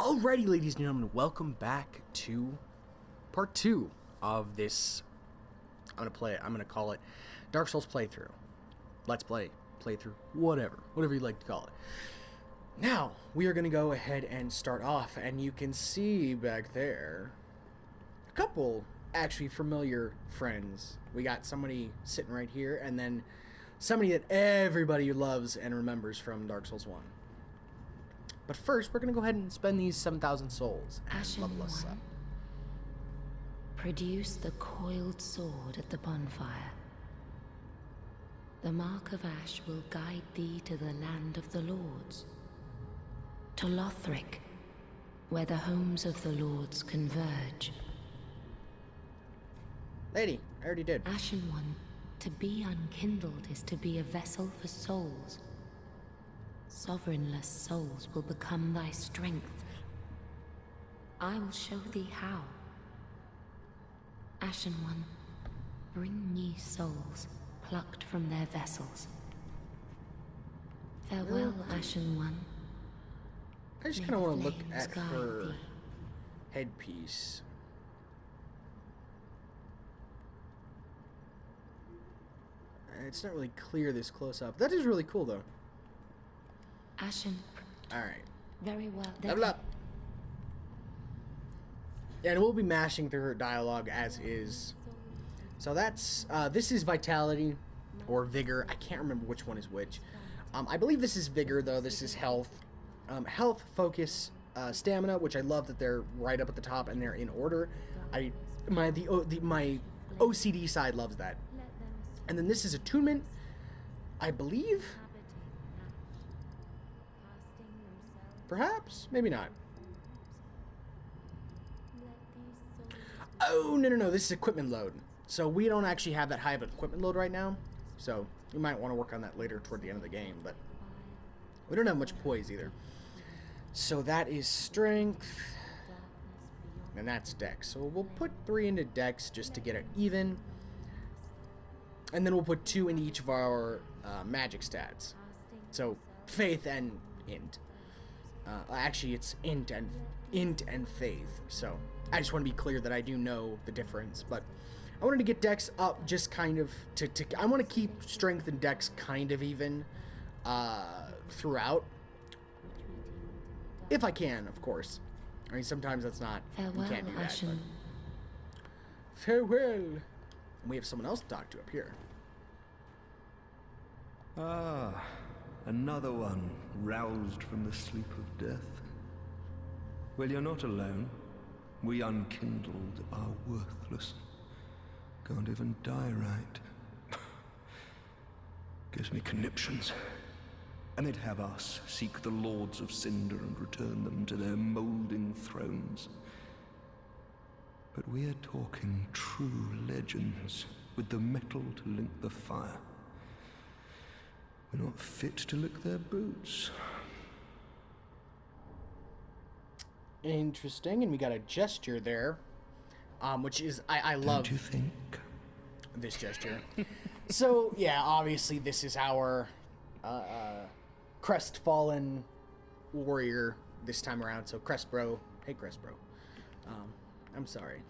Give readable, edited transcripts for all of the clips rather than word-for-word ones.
Alrighty, ladies and gentlemen, welcome back to part 2 of this. I'm gonna call it Dark Souls playthrough. Let's play, playthrough, whatever you like to call it. Now, we are gonna go ahead and start off, and you can see back there a couple actually familiar friends. We got somebody sitting right here, and then somebody that everybody loves and remembers from Dark Souls 1. But first, we're going to go ahead and spend these 7,000 souls and level us up. Produce the coiled sword at the bonfire. The mark of ash will guide thee to the land of the lords. To Lothric, where the homes of the lords converge. Lady, I already did. Ashen One, to be unkindled is to be a vessel for souls. Sovereignless souls will become thy strength. I will show thee how. Ashen One, bring me souls plucked from their vessels. Farewell, Ashen One. I just kind of want to look at her headpiece. It's not really clear this close up. That is really cool, though. Ashen. Alright. Very well. Level up. Yeah, and we'll be mashing through her dialogue as is. So that's, this is Vitality, or Vigor. I can't remember which one is which. I believe this is Vigor, though. This is Health. Health, Focus, Stamina, which I love that they're right up at the top and they're in order. My OCD side loves that. And then this is Attunement, I believe. Perhaps? Maybe not. Oh, no. This is equipment load. So we don't actually have that high of an equipment load right now. So you might want to work on that later toward the end of the game. But we don't have much poise either. So that is strength. And that's dex. So we'll put 3 into dex just to get it even. And then we'll put 2 into each of our magic stats. So faith and int. Actually, it's int and faith. So I just want to be clear that I do know the difference. But I wanted to get dex up just kind of I want to keep strength and dex kind of even throughout. If I can, of course. I mean, sometimes that's not. Farewell, you can't do that. Ashen. But farewell. We have someone else to talk to up here. Ah, another one roused from the sleep of death. Well, you're not alone. We unkindled are worthless. Can't even die right. Gives me conniptions. And they'd have us seek the Lords of Cinder and return them to their moulding thrones. But we're talking true legends, with the metal to link the fire. We're not fit to lick their boots. Interesting, and we got a gesture there, which is, I love... Don't you think? This gesture. So, yeah, obviously this is our crestfallen warrior this time around, so Crestbro. Hey, Crestbro. I'm sorry.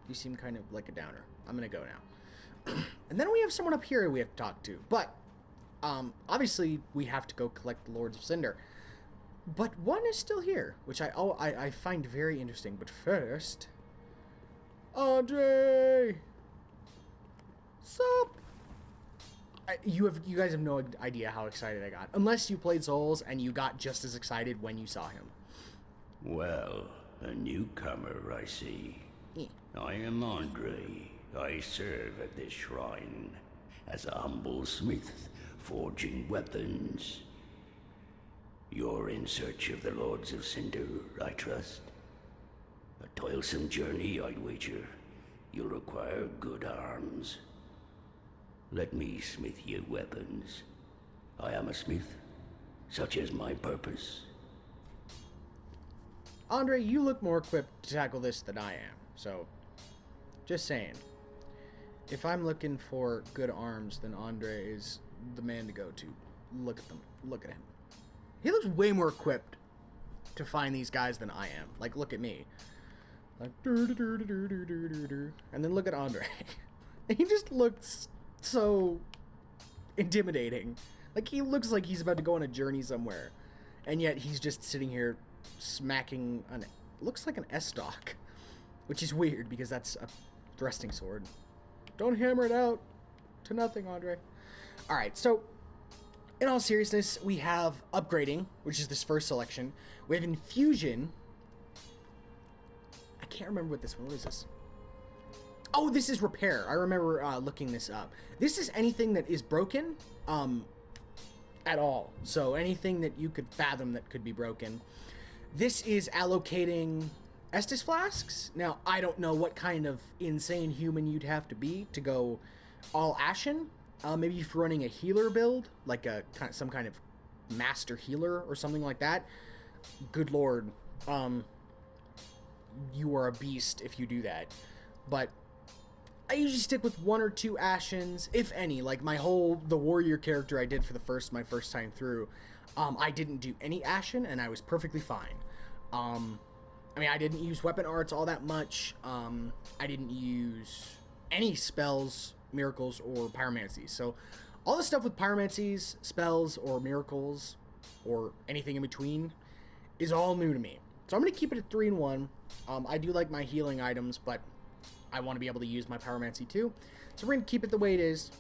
You seem kind of like a downer. I'm gonna go now. And then we have someone up here we have to talk to. But, obviously, we have to go collect the Lords of Cinder. But one is still here, which I find very interesting. But first... Andre! Sup? You guys have no idea how excited I got. Unless you played Souls and you got just as excited when you saw him. Well... a newcomer, I see. Yeah. I am Andre. I serve at this shrine as a humble smith, forging weapons. You're in search of the Lords of Cinder, I trust. A toilsome journey, I'd wager. You'll require good arms. Let me smith you weapons. I am a smith. Such is my purpose. Andre, you look more equipped to tackle this than I am, so just saying. If I'm looking for good arms, then Andre is the man to go to. Look at them. Look at him. He looks way more equipped to find these guys than I am. Like, look at me. Like, and then look at Andre. He just looks so intimidating. Like, he looks like he's about to go on a journey somewhere. And yet, he's just sitting here smacking an... looks like an S-stock. Which is weird, because that's a thrusting sword. Don't hammer it out to nothing, Andre. Alright, so... in all seriousness, we have upgrading, which is this first selection. We have infusion. I can't remember what this one. What is this? Oh, this is repair. I remember looking this up. This is anything that is broken at all. So anything that you could fathom that could be broken. This is allocating Estus flasks. Now, I don't know what kind of insane human you'd have to be to go all ashen. Maybe if you're running a healer build, like some kind of master healer or something like that. Good lord, you are a beast if you do that. But I usually stick with 1 or 2 Ashens, if any. Like the warrior character I did for my first time through, I didn't do any Ashen, and I was perfectly fine. I mean, I didn't use weapon arts all that much. I didn't use any spells, miracles, or pyromancies. So all the stuff with pyromancies, spells, or miracles, or anything in between is all new to me. So I'm going to keep it at 3 and 1. I do like my healing items, but I want to be able to use my pyromancy too. So we're going to keep it the way it is.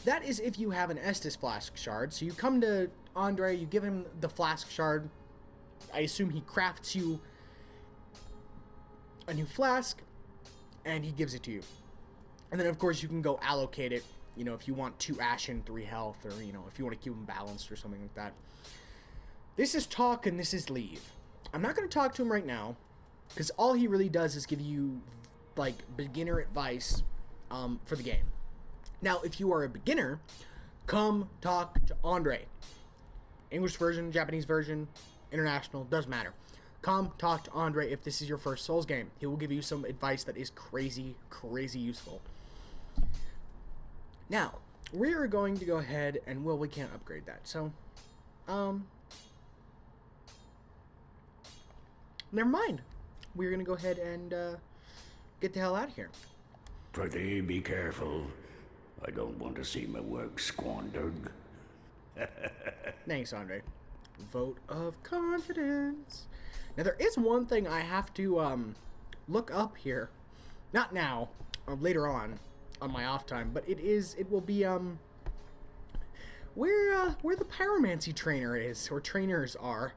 That is if you have an Estus flask shard. So you come to Andre, you give him the flask shard. I assume he crafts you a new flask, and he gives it to you. And then, of course, you can go allocate it, you know, if you want 2 Ashen, 3 health, or, you know, if you want to keep them balanced or something like that. This is talk, and this is leave. I'm not going to talk to him right now, because all he really does is give you, like, beginner advice for the game. Now, if you are a beginner, come talk to Andre. English version, Japanese version, international, doesn't matter. Come talk to Andre if this is your first Souls game. He will give you some advice that is crazy, crazy useful. Now, we are going to go ahead and, well, we can't upgrade that. So, never mind. We're going to go ahead and get the hell out of here. Pretty be careful. I don't want to see my work squandered. Thanks, Andre. Vote of confidence. Now, there is one thing I have to look up here. Not now, later on my off time, but it will be where the pyromancy trainer is, or trainers are,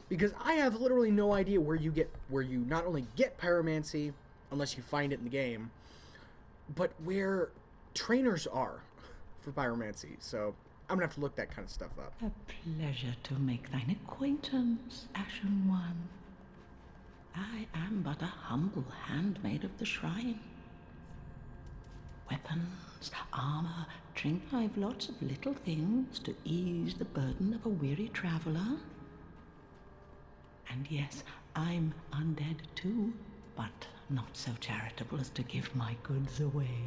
because I have literally no idea where you not only get pyromancy unless you find it in the game, but where trainers are for pyromancy. So I'm gonna have to look that kind of stuff up. A pleasure to make thine acquaintance, Ashen One. I am but a humble handmaid of the shrine. Weapons, armor, drink, I've lots of little things to ease the burden of a weary traveler. And yes, I'm undead too, but not so charitable as to give my goods away.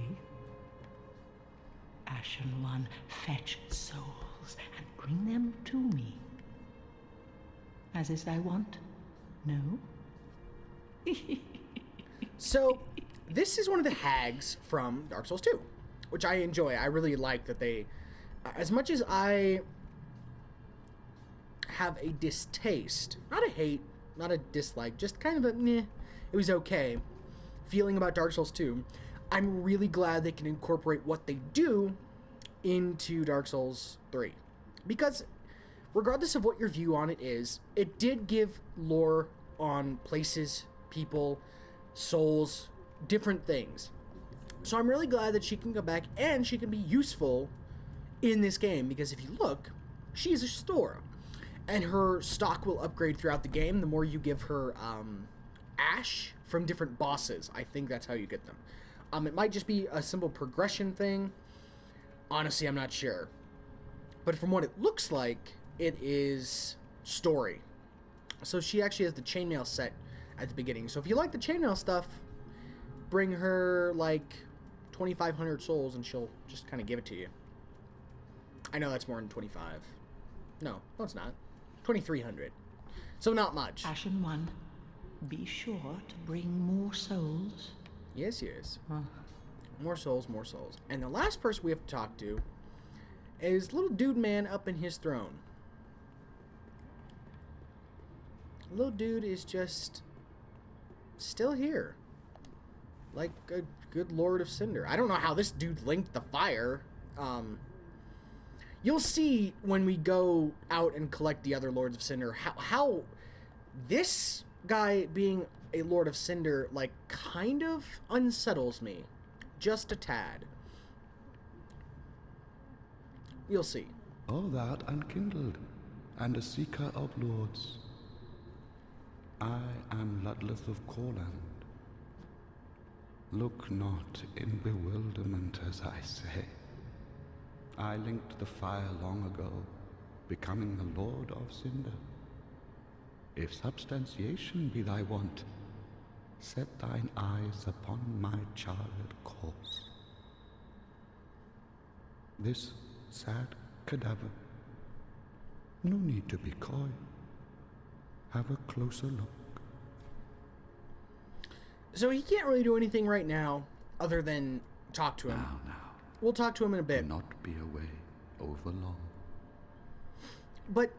Ashen One, fetch souls and bring them to me. As is thy wont? No? So, this is one of the hags from Dark Souls 2, which I enjoy. I really like that they, as much as I have a distaste, not a hate, not a dislike, just kind of a meh, it was okay, feeling about Dark Souls 2, I'm really glad they can incorporate what they do into Dark Souls 3. Because, regardless of what your view on it is, it did give lore on places, people, souls, different things. So I'm really glad that she can go back and she can be useful in this game, because if you look, she's a store. And her stock will upgrade throughout the game the more you give her ash from different bosses. I think that's how you get them. It might just be a simple progression thing. Honestly, I'm not sure. But from what it looks like, it is story. So she actually has the chainmail set at the beginning. So if you like the chainmail stuff, bring her like 2,500 souls and she'll just kind of give it to you. I know that's more than 25. No, it's not. 2,300. So not much. Ashen One, be sure to bring more souls. Yes, yes. More souls, more souls. And the last person we have to talk to is little dude man up in his throne. Little dude is just still here. Like a good Lord of Cinder. I don't know how this dude linked the fire. You'll see when we go out and collect the other Lords of Cinder how this guy being a Lord of Cinder, like, kind of unsettles me. Just a tad. You'll see. O thou unkindled, and a seeker of lords. I am Ludleth of Corland. Look not in bewilderment as I say. I linked the fire long ago, becoming the Lord of Cinder. If substantiation be thy want, set thine eyes upon my charred corpse. This sad cadaver. No need to be coy. Have a closer look. So he can't really do anything right now other than talk to him. Now, We'll talk to him in a bit. do not be away over long. But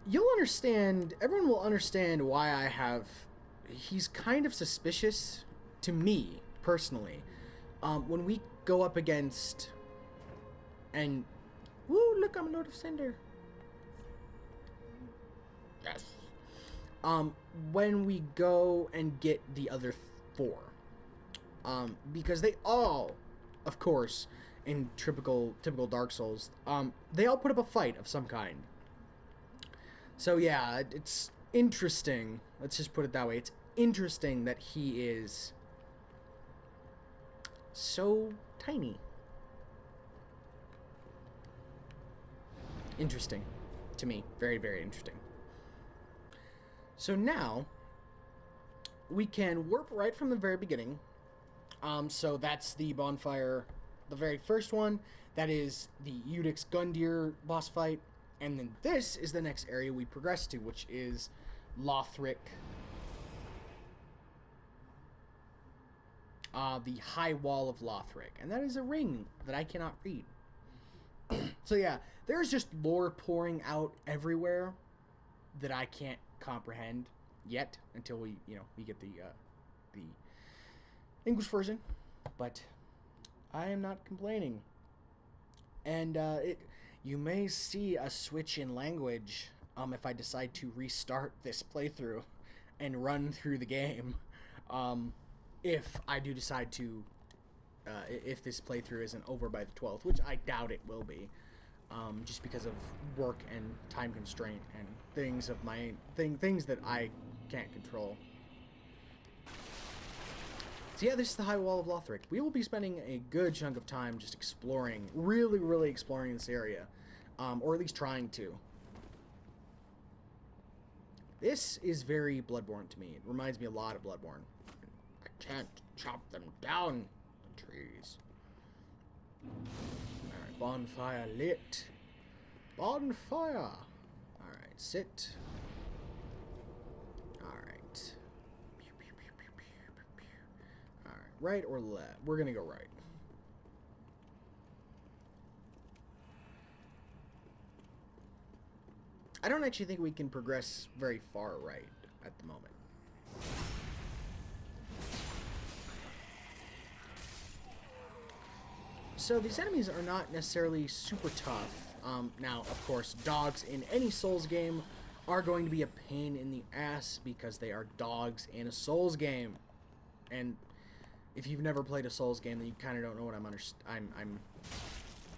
you'll understand, everyone will understand why I have, he's kind of suspicious to me, personally. When we go up against, and, woo, look, I'm a Lord of Cinder. Yes. When we go and get the other 4. Because they all, of course, in typical Dark Souls, they all put up a fight of some kind. So yeah, it's interesting. Let's just put it that way. It's interesting that he is so tiny. Interesting to me. Very, very interesting. So now we can warp right from the very beginning. So that's the bonfire, the very first one. That is the Udix Gundyr boss fight. And then this is the next area we progress to, which is Lothric. The High Wall of Lothric. And that is a ring that I cannot read. So yeah, there's just lore pouring out everywhere that I can't comprehend yet until we get the English version. But I am not complaining. And you may see a switch in language if I decide to restart this playthrough and run through the game. If I do decide to, if this playthrough isn't over by the 12th, which I doubt it will be, just because of work and time constraint and things of my things that I can't control. So yeah, this is the High Wall of Lothric. We will be spending a good chunk of time just exploring, really exploring this area, or at least trying to. This is very Bloodborne to me. It reminds me a lot of Bloodborne. I can't chop them down, trees. Alright, bonfire lit. Bonfire! Alright, sit. Alright. Alright, right or left? We're gonna go right. I don't actually think we can progress very far right at the moment. So these enemies are not necessarily super tough. Now, of course, dogs in any Souls game are going to be a pain in the ass because they are dogs in a Souls game. And if you've never played a Souls game, then you kind of don't know what I'm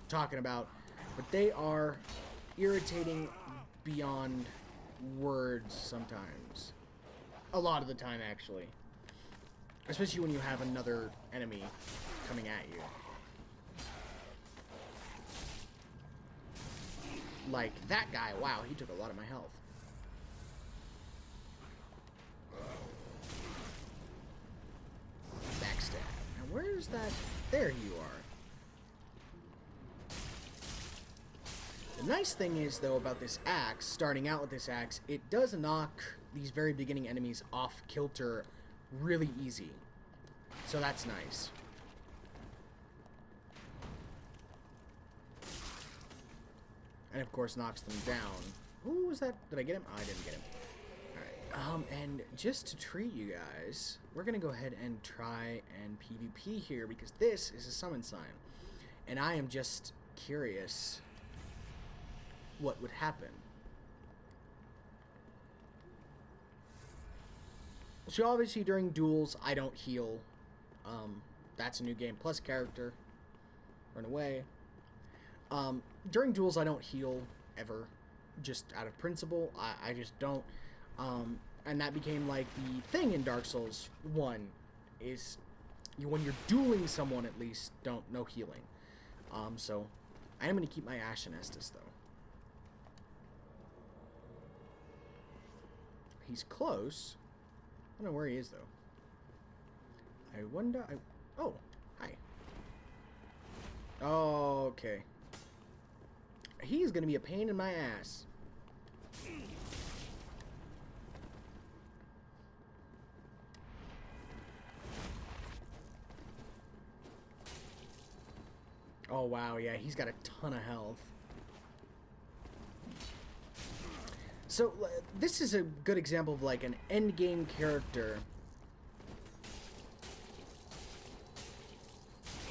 talking about. But they are irritating beyond words sometimes. A lot of the time, actually. Especially when you have another enemy coming at you. Like that guy, wow, he took a lot of my health. Backstab. Now where's that? There you are. Nice thing is, though, about this axe, starting out with this axe, it does knock these very beginning enemies off kilter really easy. So that's nice. And of course knocks them down. Who was that? Did I get him? Oh, I didn't get him. Alright, and just to treat you guys, we're gonna go ahead and try and PvP here, because this is a summon sign. And I am just curious what would happen. So obviously during duels, I don't heal. That's a new game plus character. Run away. During duels, I don't heal ever, just out of principle. I just don't. And that became like the thing in Dark Souls 1, is when you're dueling someone, at least, no healing. So I am going to keep my Ashen Estus, though. He's close. I don't know where he is, though. I wonder... Oh, hi. Oh, okay. He's gonna be a pain in my ass. Oh, wow, yeah, he's got a ton of health. So, this is a good example of, like, an endgame character.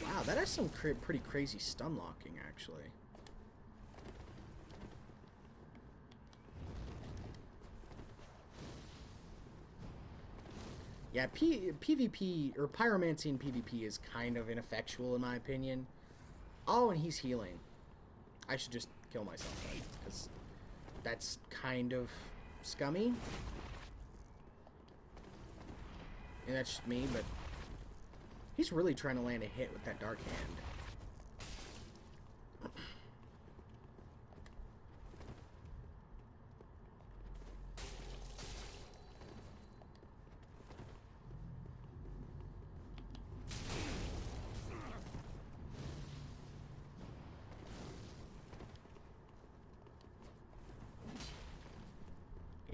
Wow, that has some pretty crazy stun locking, actually. Yeah, PvP, or Pyromancy in PvP is kind of ineffectual, in my opinion. Oh, and he's healing. I should just kill myself, then, because that's kind of scummy. And that's just me, but he's really trying to land a hit with that Dark Hand.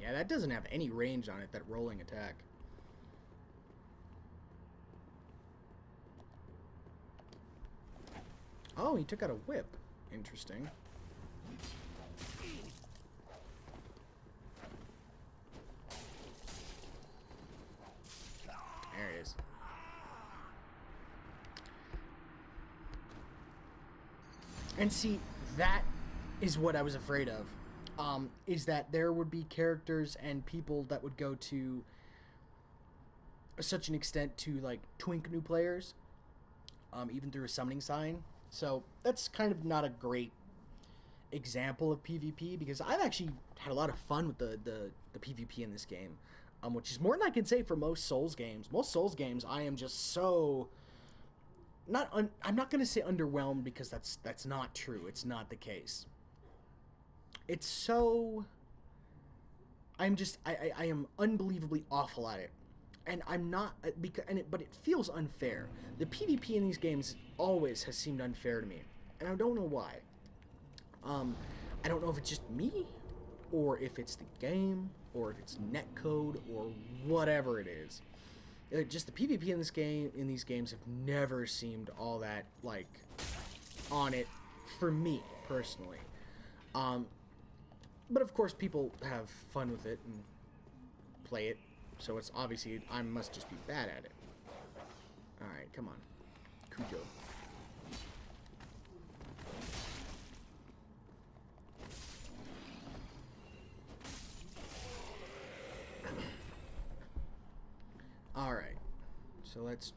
Yeah, that doesn't have any range on it, that rolling attack. Oh, he took out a whip. Interesting. There it is. And see, that is what I was afraid of. Is that there would be characters and people that would go to such an extent to, like, twink new players, even through a summoning sign. So that's kind of not a great example of PvP, because I've actually had a lot of fun with the PvP in this game, which is more than I can say for most Souls games. Most Souls games, I am just so... I'm not going to say underwhelmed, because that's not true. It's not the case. It's so... I am unbelievably awful at it. And I'm not... but it feels unfair. The PvP in these games always has seemed unfair to me. And I don't know why. I don't know if it's just me, or if it's the game, or if it's netcode, or whatever it is. Just the PvP in these games have never seemed all that, like, on it for me, personally. But of course people have fun with it and play it, so it's obviously, I must just be bad at it. Alright, come on. Cujo. Alright, so let's,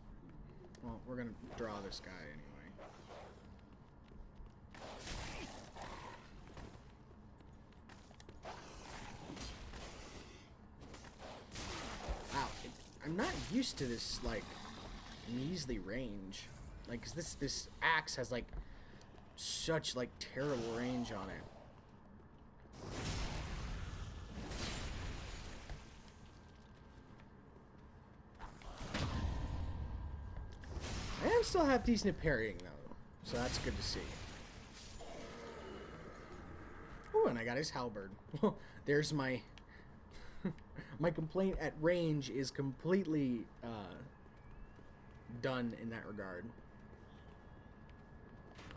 well, we're gonna draw this guy anyway. Wow, I'm not used to this, like, measly range. Like, 'cause this axe has, like, such, like, terrible range on it. I am still half decent at parrying, though, so that's good to see. done. I got his halberd. There's my... my complaint at range is completely done in that regard.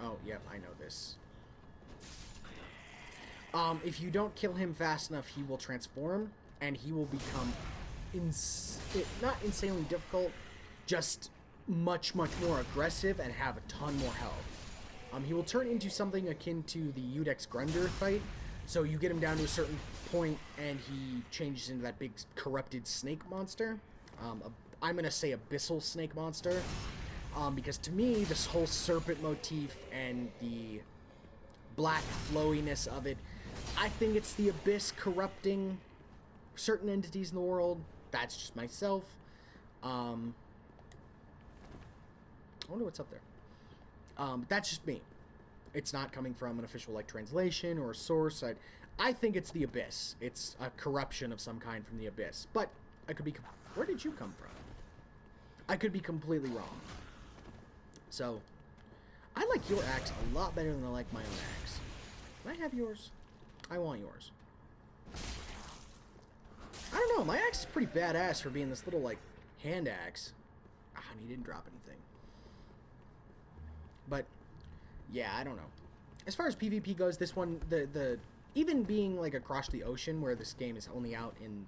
Oh, yep, I know this. If you don't kill him fast enough, he will transform, and he will become not insanely difficult, just much, much more aggressive and have a ton more health. He will turn into something akin to the Udex Grunder fight, so you get him down to a certain point, and he changes into that big corrupted snake monster. I'm going to say abyssal snake monster, because to me, this whole serpent motif and the black flowiness of it, I think it's the abyss corrupting certain entities in the world. That's just myself. I wonder what's up there. That's just me. It's not coming from an official like translation or a source. I think it's the abyss. It's a corruption of some kind from the abyss. But I could be... Where did you come from? I could be completely wrong. So, I like your axe a lot better than I like my own axe. Can I have yours? I want yours. I don't know. My axe is pretty badass for being this little, like, hand axe. And he didn't drop anything. But, yeah, I don't know. As far as PvP goes, this one, even being, like, across the ocean, where this game is only out in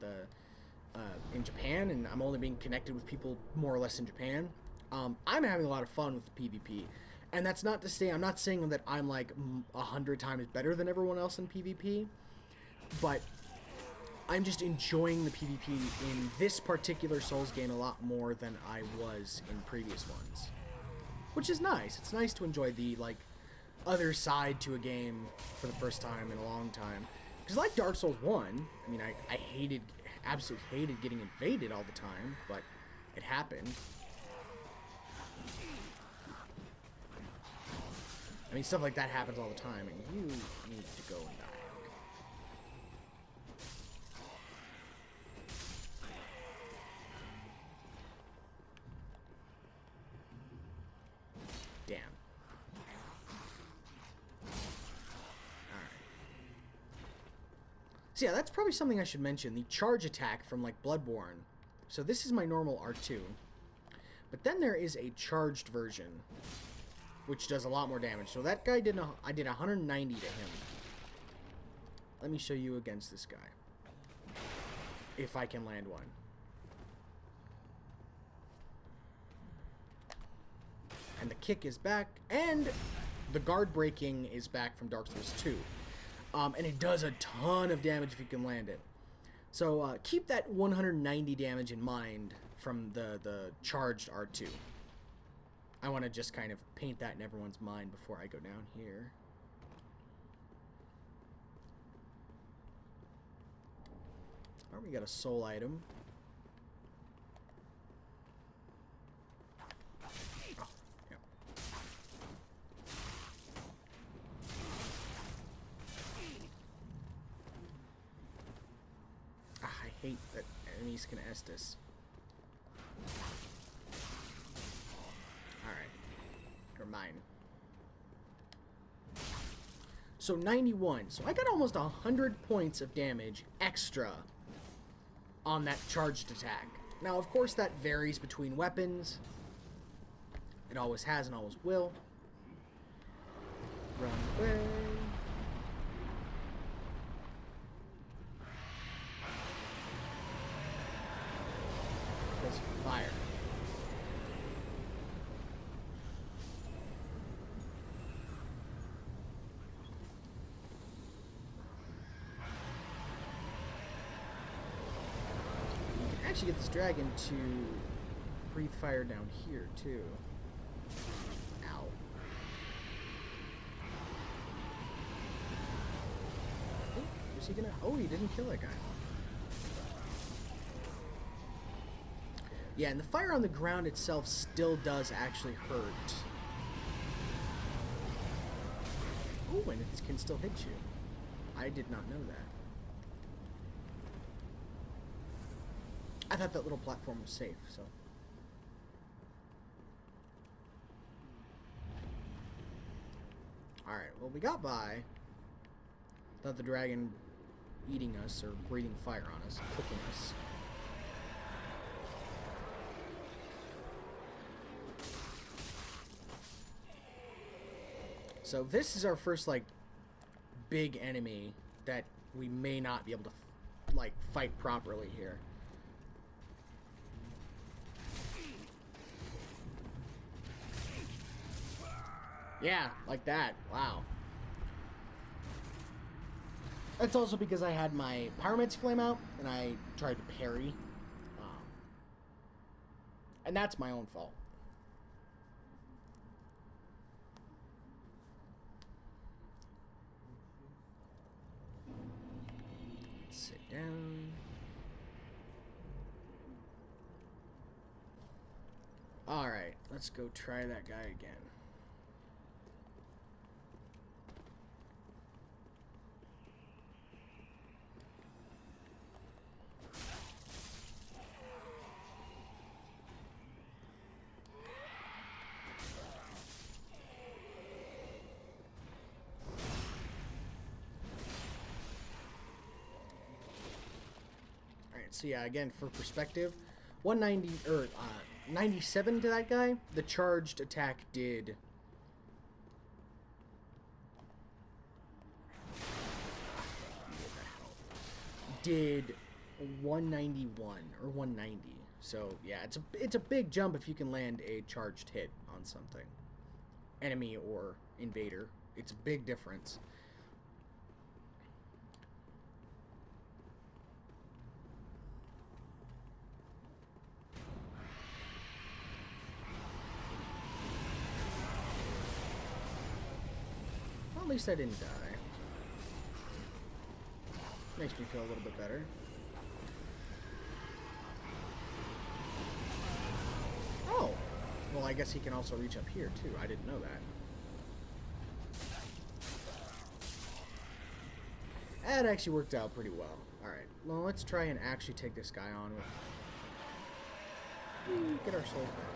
in Japan, and I'm only being connected with people more or less in Japan, I'm having a lot of fun with the PvP. And that's not to say, I'm not saying that I'm, like, 100 times better than everyone else in PvP, but I'm just enjoying the PvP in this particular Souls game a lot more than I was in previous ones. Which is nice. It's nice to enjoy the, like, other side to a game for the first time in a long time. Because like Dark Souls 1, I mean, I absolutely hated getting invaded all the time, but it happened. I mean, stuff like that happens all the time, and you need to go and die. Damn. Alright. So yeah, that's probably something I should mention. The charge attack from, like, Bloodborne. So this is my normal R2. But then there is a charged version, which does a lot more damage. So that guy I did 190 to him. Let me show you against this guy. If I can land one. And the kick is back, and the guard breaking is back from Dark Souls 2. And it does a ton of damage if you can land it. So keep that 190 damage in mind from the charged R2. I want to just kind of paint that in everyone's mind before I go down here. Alright, we got a soul item. Oh, yeah. I hate that enemies can Estus. Alright. You're mine. So 91. So I got almost 100 points of damage extra on that charged attack. Now, of course, that varies between weapons. It always has and always will. Run away. Because fire. Actually get this dragon to breathe fire down here too. Ow. Oh, was he gonna... Oh, he didn't kill that guy. Yeah, and the fire on the ground itself still does actually hurt. Oh, and it can still hit you. I did not know that. I thought that little platform was safe, so. Alright, well, we got by. without the dragon eating us or breathing fire on us, cooking us. So this is our first, like, big enemy that we may not be able to, like, fight properly here. Yeah, like that. Wow. That's also because I had my Pyromancy Flame out, and I tried to parry. And that's my own fault. Let's sit down. Alright, let's go try that guy again. So yeah, again, for perspective, 190 or 97 to that guy. The charged attack did 191 or 190. So yeah, it's a big jump if you can land a charged hit on something, enemy or invader. It's a big difference. At least I didn't die. Makes me feel a little bit better. Oh! Well, I guess he can also reach up here, too. I didn't know that. That actually worked out pretty well. Alright, well, let's try and actually take this guy on with... Get our souls back.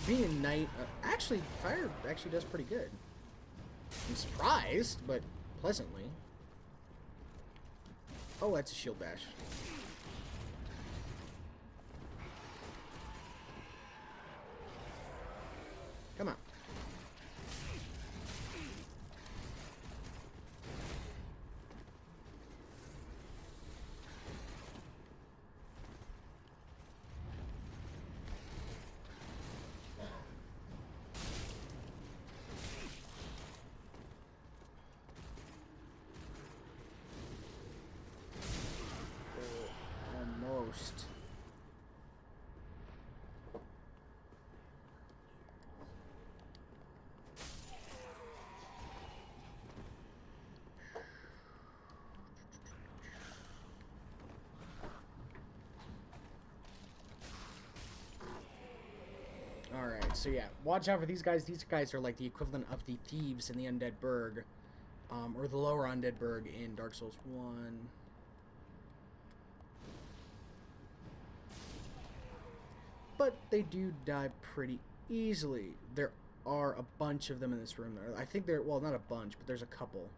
Being a knight, actually, fire actually does pretty good. I'm surprised, but pleasantly. Oh, that's a shield bash. Come on. Almost. Alright, so yeah, watch out for these guys. These guys are like the equivalent of the thieves in the Undead Burg, or the lower Undead Burg in Dark Souls 1. But they do die pretty easily. There are a bunch of them in this room. I think there, well, not a bunch, but there's a couple.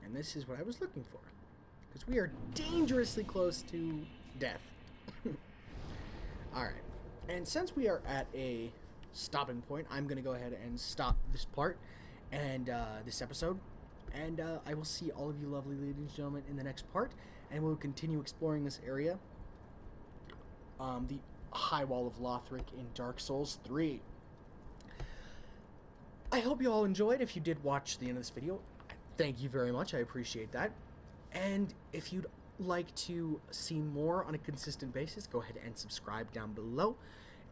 And this is what I was looking for. Because we are dangerously close to death. Alright. And since we are at a stopping point, I'm going to go ahead and stop this part and this episode. And I will see all of you lovely ladies and gentlemen in the next part. And we'll continue exploring this area. The High Wall of Lothric in Dark Souls 3. I hope you all enjoyed. If you did watch the end of this video, thank you very much. I appreciate that. And if you'd like to see more on a consistent basis, go ahead and subscribe down below.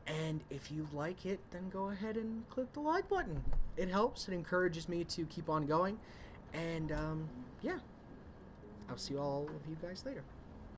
And if you like it, then go ahead and click the like button. It helps. It encourages me to keep on going. And, yeah. I'll see all of you guys later.